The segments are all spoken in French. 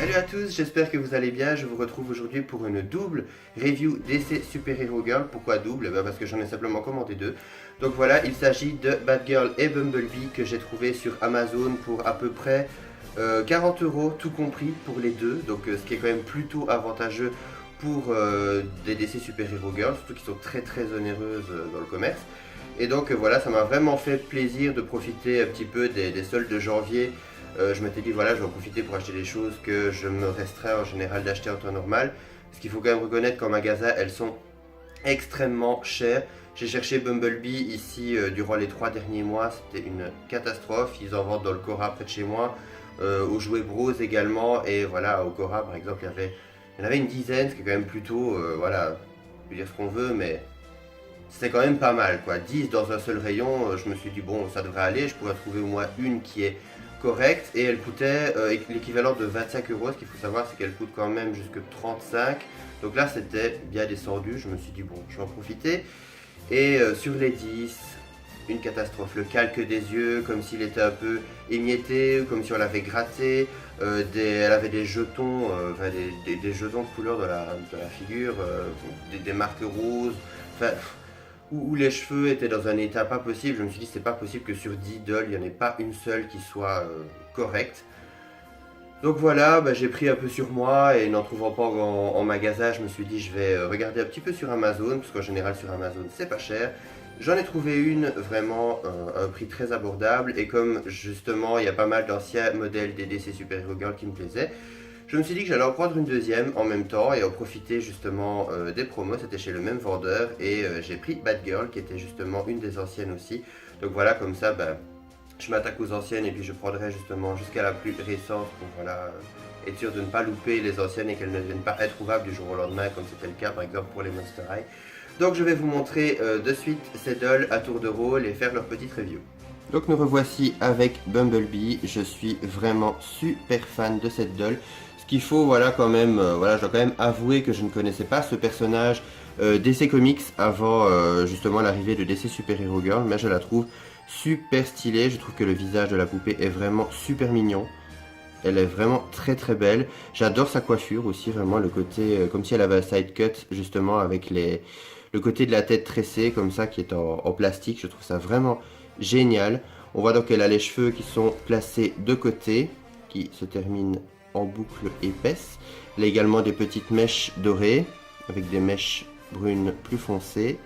Salut à tous, j'espère que vous allez bien. Je vous retrouve aujourd'hui pour une double review DC Super Hero Girl. Pourquoi double? Parce que j'en ai simplement commandé deux. Donc voilà, il s'agit de Batgirl et Bumblebee que j'ai trouvé sur Amazon pour à peu près 40 € tout compris pour les deux. Donc ce qui est quand même plutôt avantageux pour des DC Super Hero Girl, surtout qui sont très onéreuses dans le commerce. Et donc voilà, ça m'a vraiment fait plaisir de profiter un petit peu des soldes de janvier. Je m'étais dit voilà, je vais en profiter pour acheter des choses que je me restreins en général d'acheter en temps normal. Ce qu'il faut quand même reconnaître qu'en magasin, elles sont extrêmement chères. J'ai cherché Bumblebee ici durant les 3 derniers mois, c'était une catastrophe. Ils en vendent dans le Cora près de chez moi, au Jouet Bros également. Et voilà, au Cora par exemple, il y en avait une dizaine, ce qui est quand même plutôt, voilà, on peut dire ce qu'on veut, mais c'est quand même pas mal quoi. 10 dans un seul rayon, je me suis dit bon, ça devrait aller, je pourrais trouver au moins une qui est correcte, et elle coûtait l'équivalent de 25 €. Ce qu'il faut savoir, c'est qu'elle coûte quand même jusque 35. Donc là, c'était bien descendu. Je me suis dit, bon, je vais en profiter. Et sur les 10, une catastrophe. Le calque des yeux, comme s'il était un peu émietté, comme si on l'avait gratté. Elle avait des jetons, des jetons de couleur de la figure, des marques roses. Enfin, où les cheveux étaient dans un état pas possible. Je me suis dit c'est pas possible que sur 10 dolls il n'y en ait pas une seule qui soit correcte. Donc voilà, j'ai pris un peu sur moi et n'en trouvant pas en magasin, je me suis dit je vais regarder un petit peu sur Amazon, parce qu'en général sur Amazon c'est pas cher. J'en ai trouvé une vraiment à un prix très abordable, et comme justement il y a pas mal d'anciens modèles des DC Super Hero Girl qui me plaisaient, je me suis dit que j'allais en prendre une deuxième en même temps et en profiter justement des promos. C'était chez le même vendeur, et j'ai pris Batgirl qui était justement une des anciennes aussi. Donc voilà, comme ça je m'attaque aux anciennes et puis je prendrai justement jusqu'à la plus récente pour voilà, être sûr de ne pas louper les anciennes et qu'elles ne deviennent pas introuvables du jour au lendemain comme c'était le cas par exemple pour les Monster High. Donc je vais vous montrer de suite ces dolls à tour de rôle et faire leur petite review. Donc nous revoici avec Bumblebee. Je suis vraiment super fan de cette doll. Ce qu'il faut, voilà, quand même, voilà, je dois quand même avouer que je ne connaissais pas ce personnage DC Comics avant justement l'arrivée de DC Super Hero Girl, mais je la trouve super stylée. Je trouve que le visage de la poupée est vraiment super mignon. Elle est vraiment très belle. J'adore sa coiffure aussi, vraiment le côté, comme si elle avait un side cut justement avec le côté de la tête tressée comme ça qui est en plastique. Je trouve ça vraiment génial. On voit donc qu'elle a les cheveux qui sont placés de côté, qui se terminent en boucle épaisse. Elle a également des petites mèches dorées avec des mèches brunes plus foncées.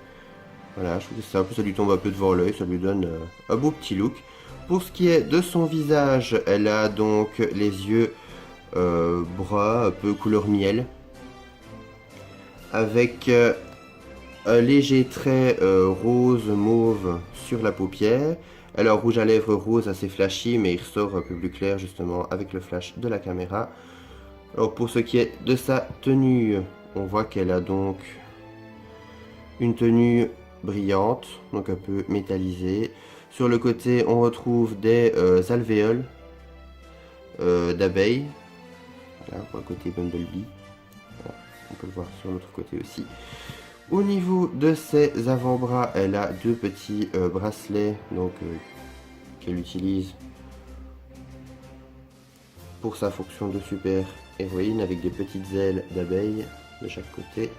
Voilà, je trouve que ça, ça lui tombe un peu devant l'œil, ça lui donne un beau petit look. Pour ce qui est de son visage, elle a donc les yeux bruns, un peu couleur miel, avec un léger trait rose mauve sur la paupière. Elle a un rouge à lèvres rose assez flashy, mais il ressort un peu plus clair justement avec le flash de la caméra. Alors pour ce qui est de sa tenue, on voit qu'elle a donc une tenue brillante, donc un peu métallisée. Sur le côté, on retrouve des alvéoles d'abeilles. Voilà, pour le côté Bumblebee. Voilà, on peut le voir sur l'autre côté aussi. Au niveau de ses avant-bras, elle a deux petits bracelets donc qu'elle utilise pour sa fonction de super héroïne, avec des petites ailes d'abeille de chaque côté.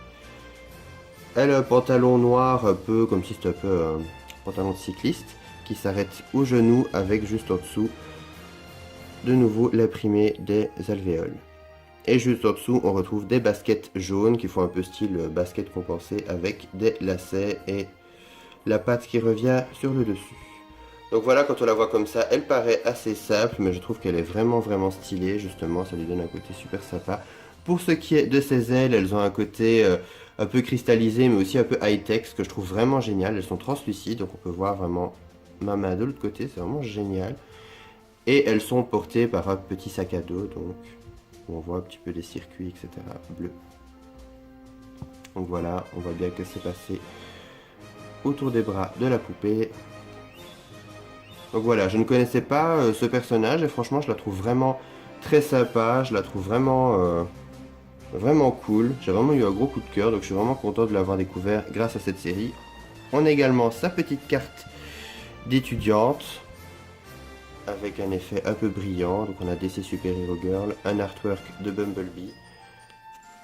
Elle a un pantalon noir un peu comme si c'était un peu un pantalon de cycliste qui s'arrête au genou, avec juste en dessous de nouveau l'imprimé des alvéoles. Et juste en dessous, on retrouve des baskets jaunes qui font un peu style basket compensé, avec des lacets et la patte qui revient sur le dessus. Donc voilà, quand on la voit comme ça, elle paraît assez simple, mais je trouve qu'elle est vraiment stylée. Justement, ça lui donne un côté super sympa. Pour ce qui est de ses ailes, elles ont un côté un peu cristallisé, mais aussi un peu high-tech, ce que je trouve vraiment génial. Elles sont translucides, donc on peut voir vraiment ma main de l'autre côté, c'est vraiment génial. Et elles sont portées par un petit sac à dos, donc on voit un petit peu des circuits, etc. bleus. Donc voilà, on voit bien que c'est passé autour des bras de la poupée. Donc voilà, je ne connaissais pas ce personnage et franchement je la trouve vraiment très sympa, je la trouve vraiment vraiment cool. J'ai vraiment eu un gros coup de cœur, donc je suis vraiment content de l'avoir découvert grâce à cette série. On a également sa petite carte d'étudiante avec un effet un peu brillant. Donc on a DC Super Hero Girl, un artwork de Bumblebee.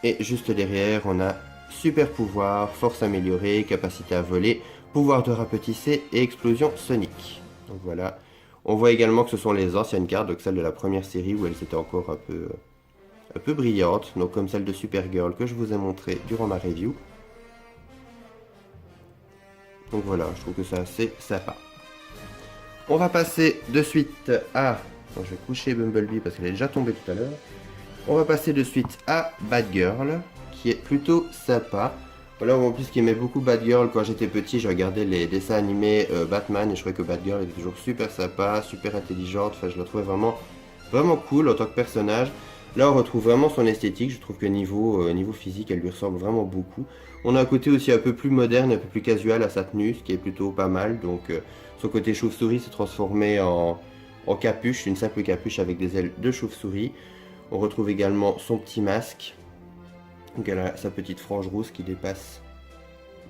Et juste derrière, on a super pouvoir, force améliorée, capacité à voler, pouvoir de rapetisser et explosion sonique. Donc voilà. On voit également que ce sont les anciennes cartes, donc celles de la première série où elles étaient encore un peu brillantes. Donc comme celle de Supergirl que je vous ai montré durant ma review. Donc voilà, je trouve que c'est assez sympa. On va passer de suite à... Bon, je vais coucher Bumblebee parce qu'elle est déjà tombée tout à l'heure. On va passer de suite à Batgirl, qui est plutôt sympa. Voilà, en plus qui aimait beaucoup Batgirl, quand j'étais petit, je regardais les dessins animés Batman et je trouvais que Batgirl était toujours super sympa, super intelligente. Enfin, je la trouvais vraiment cool en tant que personnage. Là, on retrouve vraiment son esthétique. Je trouve que niveau physique, elle lui ressemble vraiment beaucoup. On a un côté aussi un peu plus moderne, un peu plus casual à sa tenue, ce qui est plutôt pas mal. Donc, son côté chauve-souris s'est transformé en capuche, une simple capuche avec des ailes de chauve-souris. On retrouve également son petit masque. Donc elle a sa petite frange rousse qui dépasse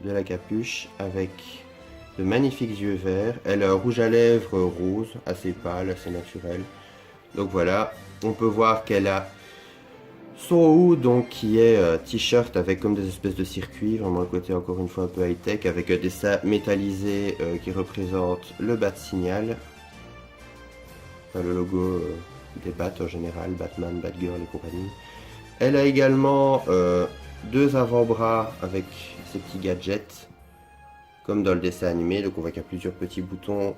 de la capuche avec de magnifiques yeux verts. Elle a un rouge à lèvres rose, assez pâle, assez naturel. Donc voilà, on peut voir qu'elle a son haut donc qui est t-shirt avec comme des espèces de circuits, vraiment le côté encore une fois un peu high-tech avec des dessins métallisés qui représentent le bat signal. Enfin, le logo des bats en général, Batman, Batgirl et compagnie. Elle a également deux avant-bras avec ces petits gadgets, comme dans le dessin animé. Donc on voit qu'il y a plusieurs petits boutons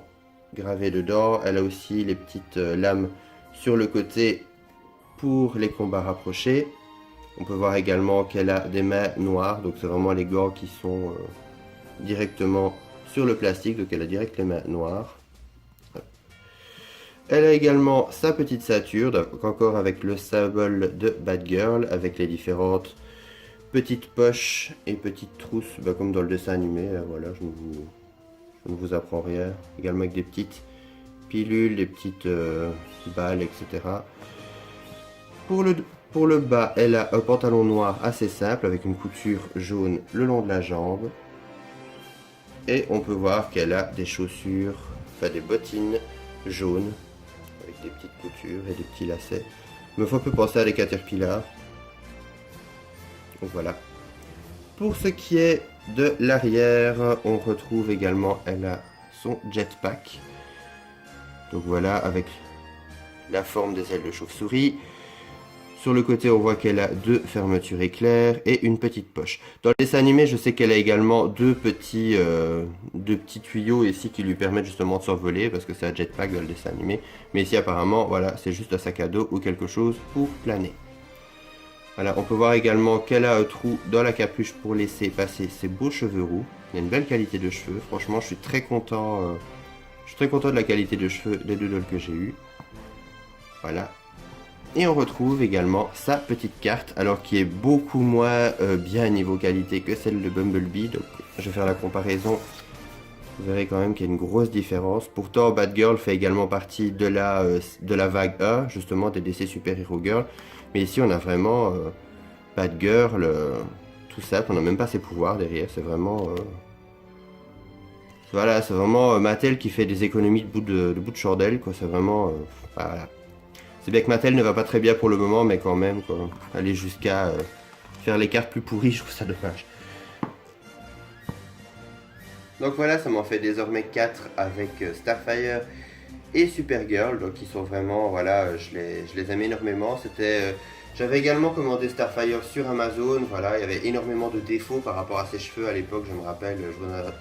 gravés dedans. Elle a aussi les petites lames sur le côté pour les combats rapprochés. On peut voir également qu'elle a des mains noires. Donc c'est vraiment les gants qui sont directement sur le plastique. Donc elle a direct les mains noires. Elle a également sa petite ceinture, donc encore avec le symbole de Batgirl, avec les différentes petites poches et petites trousses, comme dans le dessin animé. Voilà, je ne vous apprends rien. Également avec des petites pilules, des petites balles, etc. Pour le bas, elle a un pantalon noir assez simple, avec une couture jaune le long de la jambe. Et on peut voir qu'elle a des chaussures, enfin des bottines jaunes, avec des petites coutures et des petits lacets. Me faut un peu penser à des Caterpillar. Donc voilà. Pour ce qui est de l'arrière, on retrouve également, elle a son jetpack. Donc voilà, avec la forme des ailes de chauve-souris. Sur le côté, on voit qu'elle a deux fermetures éclairs et une petite poche. Dans le dessin animé, je sais qu'elle a également deux petits tuyaux ici qui lui permettent justement de s'envoler parce que c'est un jetpack dans le dessin animé. Mais ici, apparemment, voilà, c'est juste un sac à dos ou quelque chose pour planer. Voilà, on peut voir également qu'elle a un trou dans la capuche pour laisser passer ses beaux cheveux roux. Il y a une belle qualité de cheveux. Franchement, je suis très content de la qualité de cheveux des deux dolls que j'ai eu. Voilà. Et on retrouve également sa petite carte, alors qui est beaucoup moins bien niveau qualité que celle de Bumblebee. Donc je vais faire la comparaison. Vous verrez quand même qu'il y a une grosse différence. Pourtant, Batgirl fait également partie de la vague A, justement des DC Super Hero Girl. Mais ici, on a vraiment Batgirl, tout simple. On n'a même pas ses pouvoirs derrière. C'est vraiment... Voilà, c'est vraiment Mattel qui fait des économies de bout de chandelle, quoi. C'est vraiment... voilà. C'est bien que Mattel ne va pas très bien pour le moment, mais quand même, quoi. Aller jusqu'à faire les cartes plus pourries, je trouve ça dommage. Donc voilà, ça m'en fait désormais 4 avec Starfire et Supergirl, donc qui sont vraiment, voilà, je les aime énormément. J'avais également commandé Starfire sur Amazon, voilà, il y avait énormément de défauts par rapport à ses cheveux à l'époque, je me rappelle,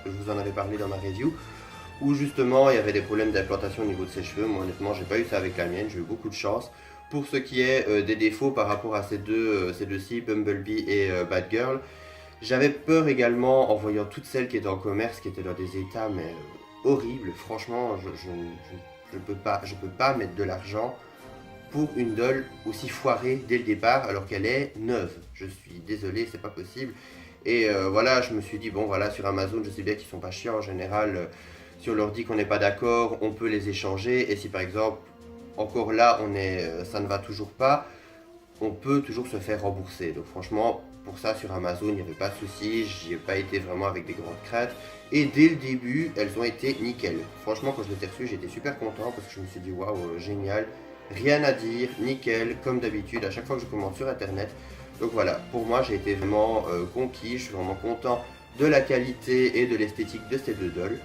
je vous en avais parlé dans ma review. Où justement il y avait des problèmes d'implantation au niveau de ses cheveux. Moi honnêtement j'ai pas eu ça avec la mienne, j'ai eu beaucoup de chance. Pour ce qui est des défauts par rapport à ces deux-ci, Bumblebee et Batgirl, j'avais peur également en voyant toutes celles qui étaient en commerce, qui étaient dans des états mais horribles. Franchement je peux pas mettre de l'argent pour une doll aussi foirée dès le départ alors qu'elle est neuve. Je suis désolé, c'est pas possible. Et voilà, je me suis dit bon voilà, sur Amazon je sais bien qu'ils sont pas chiants en général. Si on leur dit qu'on n'est pas d'accord, on peut les échanger. Et si par exemple, encore là, ça ne va toujours pas, on peut toujours se faire rembourser. Donc franchement, pour ça sur Amazon, il n'y avait pas de souci, j'y ai pas été vraiment avec des grandes craintes. Et dès le début, elles ont été nickel. Franchement, quand je les ai reçues, j'étais super content parce que je me suis dit waouh, génial, rien à dire, nickel, comme d'habitude, à chaque fois que je commande sur internet. Donc voilà, pour moi, j'ai été vraiment conquis, je suis vraiment content de la qualité et de l'esthétique de ces deux dolls.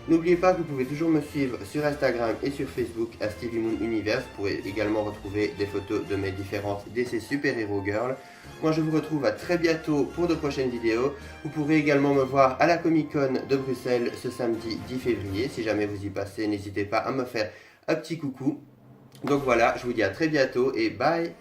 N'oubliez pas que vous pouvez toujours me suivre sur Instagram et sur Facebook à Stevie Moon Universe. Vous pourrez également retrouver des photos de mes différentes DC Super Hero Girl. Moi je vous retrouve à très bientôt pour de prochaines vidéos. Vous pourrez également me voir à la Comic Con de Bruxelles ce samedi 10 février. Si jamais vous y passez, n'hésitez pas à me faire un petit coucou. Donc voilà, je vous dis à très bientôt et bye.